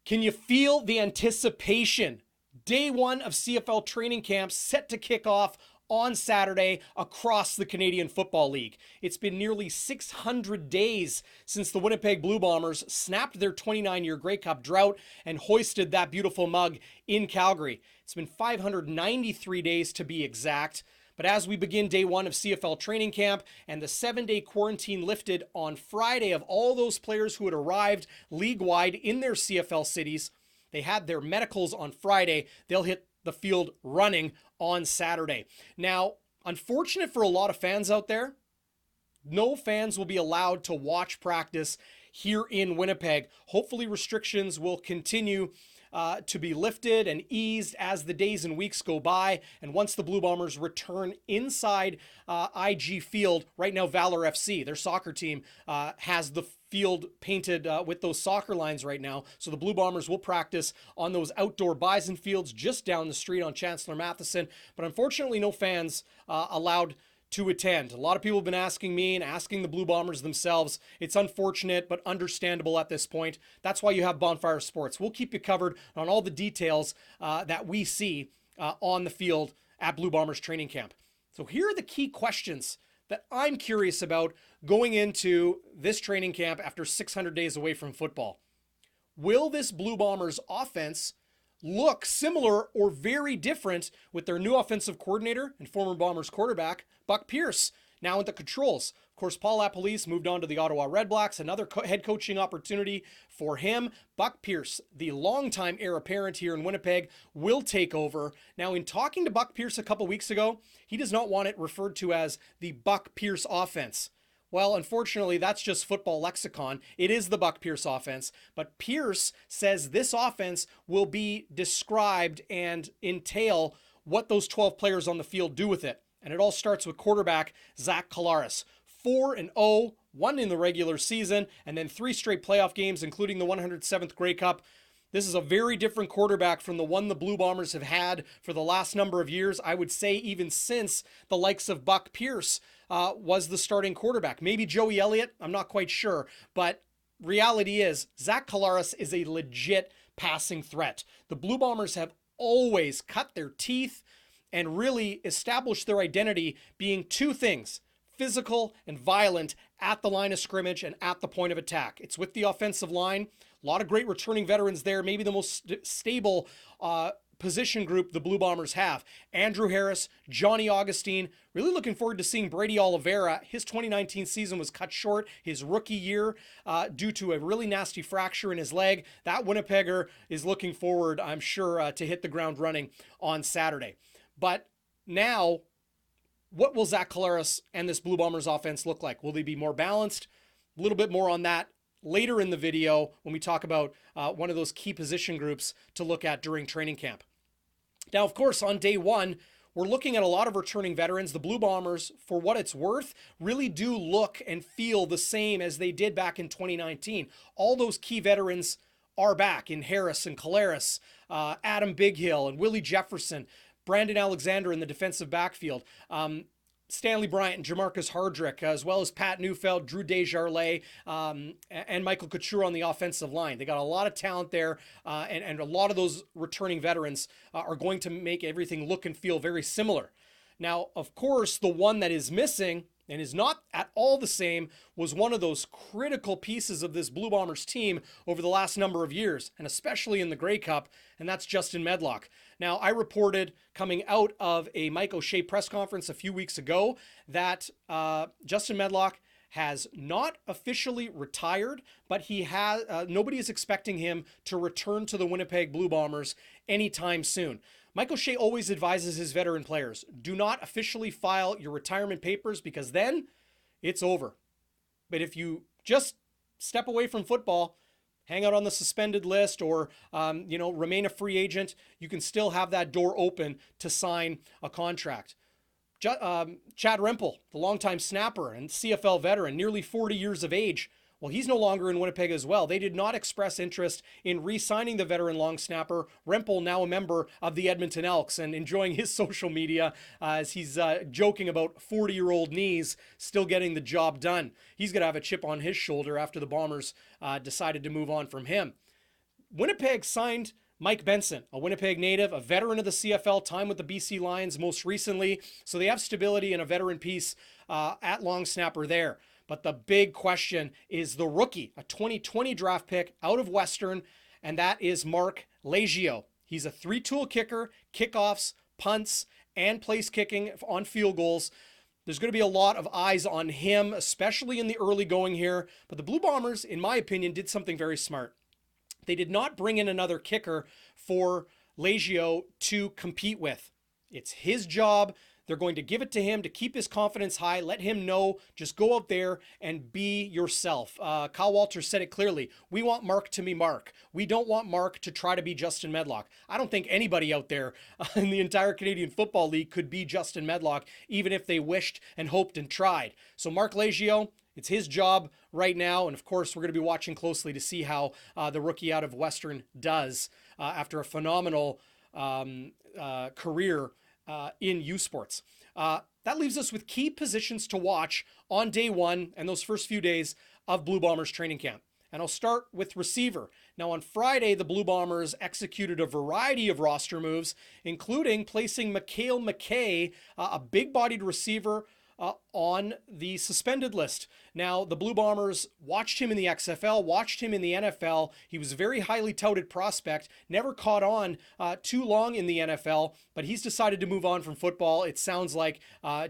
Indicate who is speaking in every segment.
Speaker 1: Can you feel the anticipation? Day one of CFL training camp set to kick off on Saturday across the Canadian Football League. It's been nearly 600 days since the Winnipeg Blue Bombers snapped their 29-year Grey Cup drought and hoisted that beautiful mug in Calgary. It's been 593 days to be exact. But as we begin day one of CFL training camp and the 7-day quarantine lifted on Friday of all those players who had arrived league-wide in their CFL cities, they had their medicals on Friday. They'll hit the field running on Saturday. Now, unfortunate for a lot of fans out there, no fans will be allowed to watch practice here in Winnipeg. Hopefully restrictions will continue to be lifted and eased as the days and weeks go by. And once the Blue Bombers return inside IG Field, right now Valor FC, their soccer team, has the field painted with those soccer lines right now. So the Blue Bombers will practice on those outdoor bison fields just down the street on Chancellor Matheson. But unfortunately, no fans allowed to attend. A lot of people have been asking me and asking the Blue Bombers themselves. It's unfortunate, but understandable at this point. That's why you have Bonfire Sports. We'll keep you covered on all the details that we see on the field at Blue Bombers training camp. So here are the key questions that I'm curious about going into this training camp after 600 days away from football. Will this Blue Bombers offense look similar or very different with their new offensive coordinator and former Bombers quarterback, Buck Pierce, now at the controls? Of course, Paul LaPolice moved on to the Ottawa Redblacks, another head coaching opportunity for him. Buck Pierce, the longtime heir apparent here in Winnipeg, will take over. Now, in talking to Buck Pierce a couple weeks ago, he does not want it referred to as the Buck Pierce offense. Well, unfortunately, that's just football lexicon. It is the Buck Pierce offense, but Pierce says this offense will be described and entail what those 12 players on the field do with it. And it all starts with quarterback Zach Collaros. 4-0, one in the regular season, and then 3 straight playoff games, including the 107th Grey Cup. This is a very different quarterback from the one the Blue Bombers have had for the last number of years. I would say even since the likes of Buck Pierce was the starting quarterback. Maybe Joey Elliott, I'm not quite sure. But reality is, Zach Collaros is a legit passing threat. The Blue Bombers have always cut their teeth and really established their identity being two things: physical and violent at the line of scrimmage and at the point of attack. It's with the offensive line. A lot of great returning veterans there. Maybe the most stable position group the Blue Bombers have. Andrew Harris, Johnny Augustine. Really looking forward to seeing Brady Oliveira. His 2019 season was cut short his rookie year due to a really nasty fracture in his leg. That Winnipegger is looking forward, I'm sure, to hit the ground running on Saturday. But now, what will Zach Collaros and this Blue Bombers offense look like? Will they be more balanced? A little bit more on that later in the video when we talk about one of those key position groups to look at during training camp. Now, of course, on day one, we're looking at a lot of returning veterans. The Blue Bombers, for what it's worth, really do look and feel the same as they did back in 2019. All those key veterans are back in Harris and Collaros, Adam Bighill and Willie Jefferson, Brandon Alexander in the defensive backfield, Stanley Bryant and Jamarcus Hardrick, as well as Pat Neufeld, Drew Desjardins, and Michael Couture on the offensive line. They got a lot of talent there, and a lot of those returning veterans are going to make everything look and feel very similar. Now, of course, the one that is missing and is not at all the same was one of those critical pieces of this Blue Bombers team over the last number of years, and especially in the Grey Cup, and that's Justin Medlock. Now, I reported coming out of a Mike O'Shea press conference a few weeks ago that Justin Medlock has not officially retired, but he has. Nobody is expecting him to return to the Winnipeg Blue Bombers anytime soon. Mike O'Shea always advises his veteran players, do not officially file your retirement papers because then it's over. But if you just step away from football, hang out on the suspended list or, remain a free agent, you can still have that door open to sign a contract. Chad Rempel, the longtime snapper and CFL veteran, nearly 40 years of age, well, he's no longer in Winnipeg as well. They did not express interest in re-signing the veteran long snapper. Rempel, now a member of the Edmonton Elks and enjoying his social media as he's joking about 40-year-old knees still getting the job done. He's going to have a chip on his shoulder after the Bombers decided to move on from him. Winnipeg signed Mike Benson, a Winnipeg native, a veteran of the CFL, time with the BC Lions most recently. So they have stability and a veteran piece at long snapper there. But the big question is the rookie, a 2020 draft pick out of Western, and that is Mark Leggio. He's a 3-tool kicker, kickoffs, punts, and place kicking on field goals. There's going to be a lot of eyes on him, especially in the early going here. But the Blue Bombers, in my opinion, did something very smart. They did not bring in another kicker for Leggio to compete with. It's his job. They're going to give it to him to keep his confidence high. Let him know, just go out there and be yourself. Kyle Walters said it clearly. We want Mark to be Mark. We don't want Mark to try to be Justin Medlock. I don't think anybody out there in the entire Canadian Football League could be Justin Medlock, even if they wished and hoped and tried. So Mark Leggio, it's his job right now. And of course, we're going to be watching closely to see how the rookie out of Western does after a phenomenal career in U Sports. That leaves us with key positions to watch on day one and those first few days of Blue Bombers training camp. And I'll start with receiver. Now on Friday, the Blue Bombers executed a variety of roster moves, including placing Mikhail McKay, a big-bodied receiver, on the suspended list. Now, the Blue Bombers watched him in the XFL, watched him in the NFL. He was a very highly touted prospect, never caught on too long in the NFL, but he's decided to move on from football. It sounds like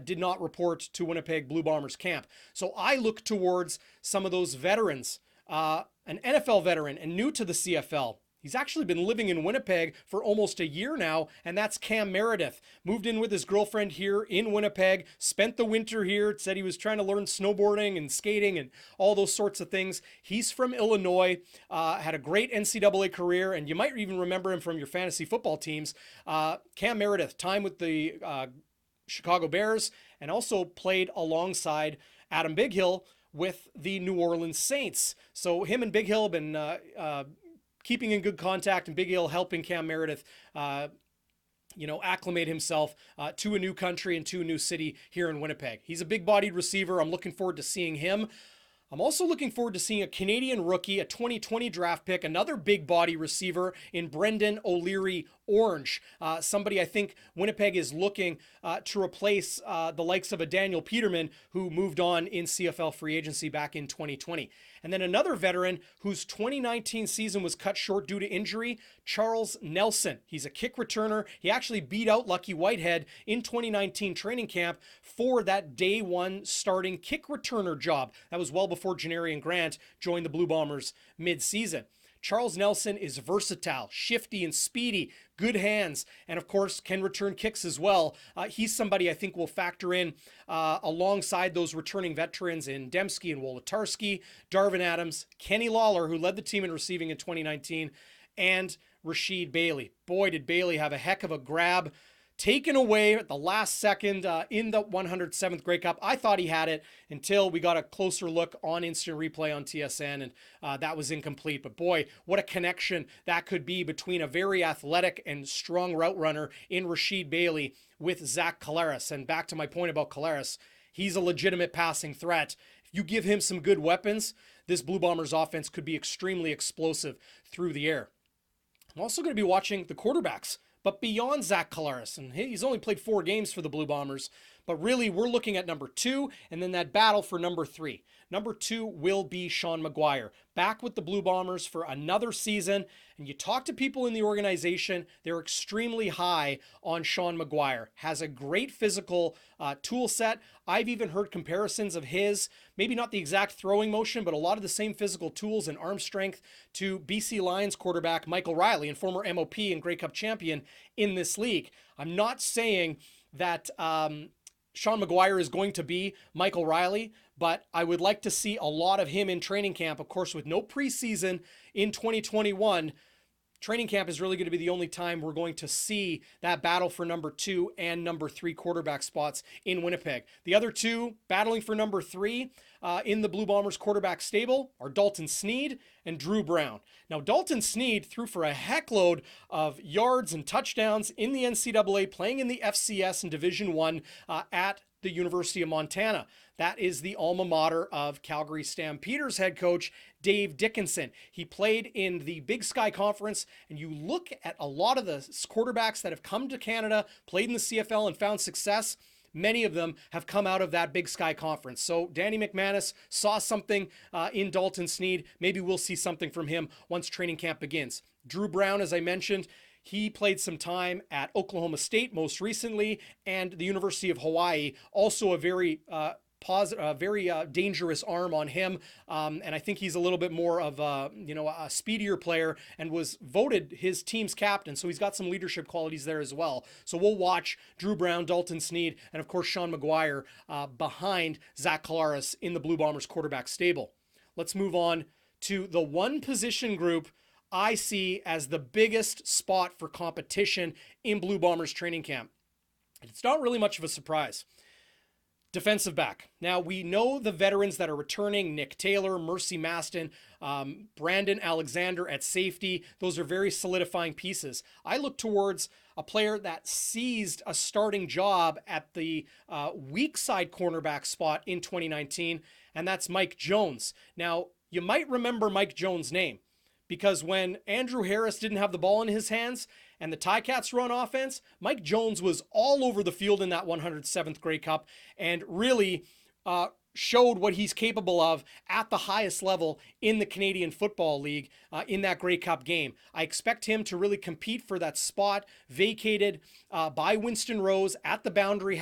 Speaker 1: did not report to Winnipeg Blue Bombers camp. So I look towards some of those veterans, an NFL veteran and new to the CFL. He's actually been living in Winnipeg for almost a year now, and that's Cam Meredith. Moved in with his girlfriend here in Winnipeg, spent the winter here, said he was trying to learn snowboarding and skating and all those sorts of things. He's from Illinois, had a great NCAA career, and you might even remember him from your fantasy football teams. Cam Meredith, time with the Chicago Bears, and also played alongside Adam Bighill with the New Orleans Saints. So him and Bighill have been keeping in good contact, and Bighill helping Cam Meredith, acclimate himself to a new country and to a new city here in Winnipeg. He's a big-bodied receiver. I'm looking forward to seeing him. I'm also looking forward to seeing a Canadian rookie, a 2020 draft pick, another big body receiver in Brendan O'Leary Orange. Somebody I think Winnipeg is looking to replace the likes of a Daniel Peterman who moved on in CFL free agency back in 2020. And then another veteran whose 2019 season was cut short due to injury, Charles Nelson. He's a kick returner. He actually beat out Lucky Whitehead in 2019 training camp for that day one starting kick returner job. That was well before Janarian Grant joined the Blue Bombers mid-season. Charles Nelson is versatile, shifty, and speedy, good hands, and of course can return kicks as well. He's somebody I think will factor in alongside those returning veterans in Dembski and Wolotarski, Darvin Adams, Kenny Lawler, who led the team in receiving in 2019, and Rashid Bailey. Boy, did Bailey have a heck of a grab. Taken away at the last second in the 107th Grey Cup. I thought he had it until we got a closer look on instant replay on TSN, and that was incomplete. But boy, what a connection that could be between a very athletic and strong route runner in Rashid Bailey with Zach Collaros. And back to my point about Collaros, he's a legitimate passing threat. If you give him some good weapons, this Blue Bombers offense could be extremely explosive through the air. I'm also going to be watching the quarterbacks. But beyond Zach Collaros, and he's only played 4 games for the Blue Bombers, but really we're looking at number 2 and then that battle for number 3. Number 2 will be Sean McGuire, back with the Blue Bombers for another season. And you talk to people in the organization, they're extremely high on Sean McGuire. Has a great physical tool set. I've even heard comparisons of his, maybe not the exact throwing motion, but a lot of the same physical tools and arm strength to BC Lions quarterback Michael Riley, and former MOP and Grey Cup champion in this league. I'm not saying that Sean McGuire is going to be Michael Riley, but I would like to see a lot of him in training camp. Of course, with no preseason in 2021, training camp is really going to be the only time we're going to see that battle for number 2 and number 3 quarterback spots in Winnipeg. The other two battling for number 3 in the Blue Bombers quarterback stable are Dalton Sneed and Drew Brown. Now, Dalton Sneed threw for a heckload of yards and touchdowns in the NCAA, playing in the FCS in Division I at the University of Montana. That is the alma mater of Calgary Stampeders head coach Dave Dickenson. He played in the Big Sky Conference, and you look at a lot of the quarterbacks that have come to Canada, played in the CFL, and found success. Many of them have come out of that Big Sky Conference. So Danny McManus saw something in Dalton Sneed. Maybe we'll see something from him once training camp begins. Drew Brown, as I mentioned, he played some time at Oklahoma State most recently, and the University of Hawaii. Also a very dangerous arm on him, and I think he's a little bit more of a speedier player, and was voted his team's captain, so he's got some leadership qualities there as well. So we'll watch Drew Brown, Dalton Sneed, and of course Sean McGuire behind Zach Collaros in the Blue Bombers quarterback stable. Let's move on to the one position group I see as the biggest spot for competition in Blue Bombers training camp. It's not really much of a surprise. Defensive back. Now, we know the veterans that are returning: Nick Taylor, Mercy Maston, Brandon Alexander at safety. Those are very solidifying pieces. I look towards a player that seized a starting job at the weak side cornerback spot in 2019, and that's Mike Jones. Now, you might remember Mike Jones' name, because when Andrew Harris didn't have the ball in his hands and the Ticats run offense, Mike Jones was all over the field in that 107th Grey Cup and really showed what he's capable of at the highest level in the Canadian Football League in that Grey Cup game. I expect him to really compete for that spot vacated by Winston Rose at the boundary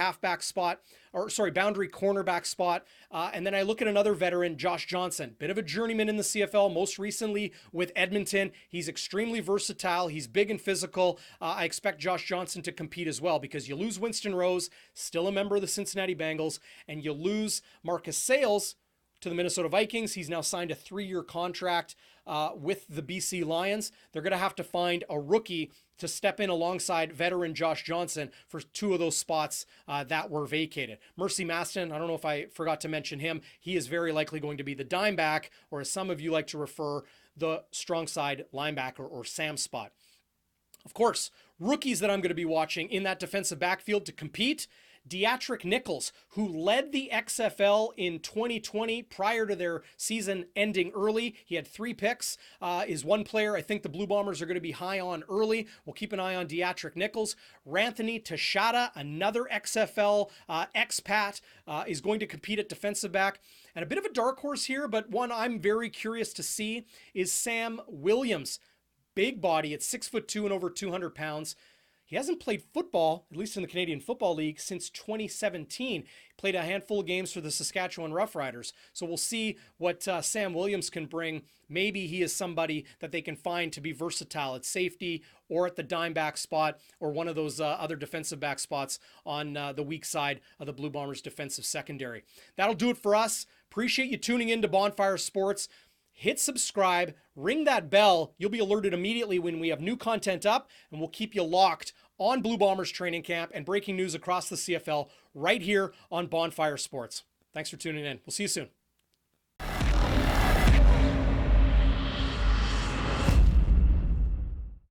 Speaker 1: boundary cornerback spot. And then I look at another veteran, Josh Johnson, bit of a journeyman in the CFL, most recently with Edmonton. He's extremely versatile. He's big and physical. I expect Josh Johnson to compete as well, because you lose Winston Rose, still a member of the Cincinnati Bengals, and you lose Marcus Sayles to the Minnesota Vikings. He's now signed a 3-year contract with the BC Lions. They're going to have to find a rookie to step in alongside veteran Josh Johnson for 2 of those spots that were vacated. Mercy Maston, I don't know if I forgot to mention him. He is very likely going to be the dime back, or as some of you like to refer, the strong side linebacker or Sam spot. Of course, rookies that I'm going to be watching in that defensive backfield to compete: Deatrick Nichols, who led the XFL in 2020 prior to their season ending early. He had 3 picks, is one player I think the Blue Bombers are going to be high on early. We'll keep an eye on Deatrick Nichols. Ranthony Tashada, another XFL expat, is going to compete at defensive back. And a bit of a dark horse here, but one I'm very curious to see, is Sam Williams. Big body at 6'2" and over 200 pounds. He hasn't played football, at least in the Canadian Football League, since 2017. He played a handful of games for the Saskatchewan Roughriders. So we'll see what Sam Williams can bring. Maybe he is somebody that they can find to be versatile at safety or at the dime back spot, or one of those other defensive back spots on the weak side of the Blue Bombers defensive secondary. That'll do it for us. Appreciate you tuning in to Bonfire Sports. Hit subscribe, ring that bell. You'll be alerted immediately when we have new content up, and we'll keep you locked on Blue Bombers training camp and breaking news across the CFL right here on Bonfire Sports. Thanks for tuning in. We'll see you soon.